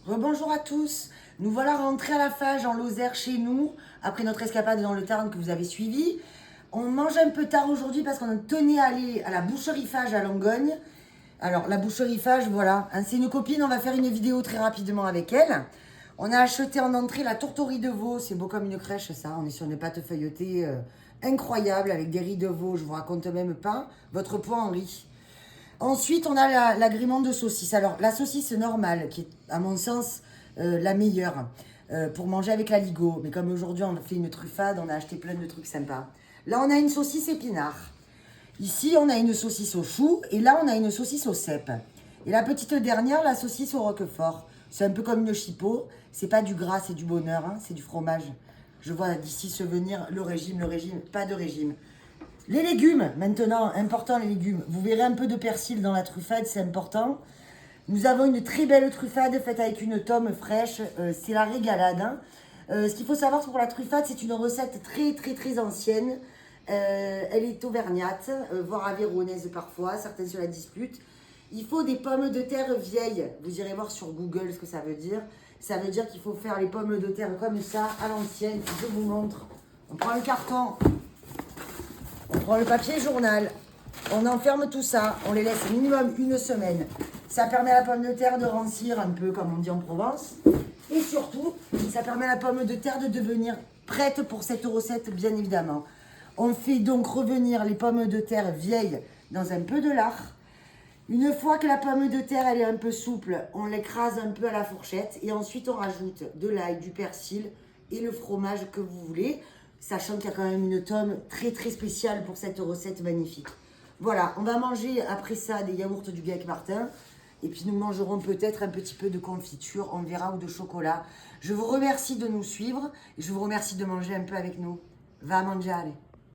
Rebonjour à tous. Nous voilà rentrés à la Fage en Lozère chez nous, après notre escapade dans le Tarn que vous avez suivi. On mange un peu tard aujourd'hui parce qu'on tenait à aller à la boucherie Fage à Langogne. Alors la boucherie Fage, voilà, hein, c'est une copine, on va faire une vidéo très rapidement avec elle. On a acheté en entrée la tourterie de veau, c'est beau comme une crèche ça, on est sur une pâte feuilletée incroyable avec des riz de veau, je vous raconte même pas, votre poids en riz. Ensuite, on a l'agrément de saucisse. Alors, la saucisse normale, qui est, à mon sens, la meilleure pour manger avec la Ligo. Mais comme aujourd'hui, on a fait une truffade, on a acheté plein de trucs sympas. Là, on a une saucisse épinard. Ici, on a une saucisse au chou. Et là, on a une saucisse au cèpe. Et la petite dernière, la saucisse au roquefort. C'est un peu comme une chipot. C'est pas du gras, c'est du bonheur. Hein, c'est du fromage. Je vois d'ici se venir le régime, pas de régime. Les légumes, maintenant, important les légumes. Vous verrez un peu de persil dans la truffade, c'est important. Nous avons une très belle truffade faite avec une tome fraîche. C'est la régalade. Hein. Ce qu'il faut savoir pour la truffade, c'est une recette très ancienne. Elle est auvergnate, voire avéronaise parfois. Certains se la disputent. Il faut des pommes de terre vieilles. Vous irez voir sur Google ce que ça veut dire. Ça veut dire qu'il faut faire les pommes de terre comme ça, à l'ancienne. Je vous montre. On prend le carton. On prend le papier journal, on enferme tout ça, on les laisse minimum une semaine. Ça permet à la pomme de terre de rancir un peu comme on dit en Provence. Et surtout, ça permet à la pomme de terre de devenir prête pour cette recette bien évidemment. On fait donc revenir les pommes de terre vieilles dans un peu de lard. Une fois que la pomme de terre elle est un peu souple, on l'écrase un peu à la fourchette et ensuite on rajoute de l'ail, du persil et le fromage que vous voulez. Sachant qu'il y a quand même une tome très spéciale pour cette recette magnifique. Voilà, on va manger après ça des yaourts du Biac Martin. Et puis nous mangerons peut-être un petit peu de confiture, on verra, ou de chocolat. Je vous remercie de nous suivre et je vous remercie de manger un peu avec nous. Va mangiare.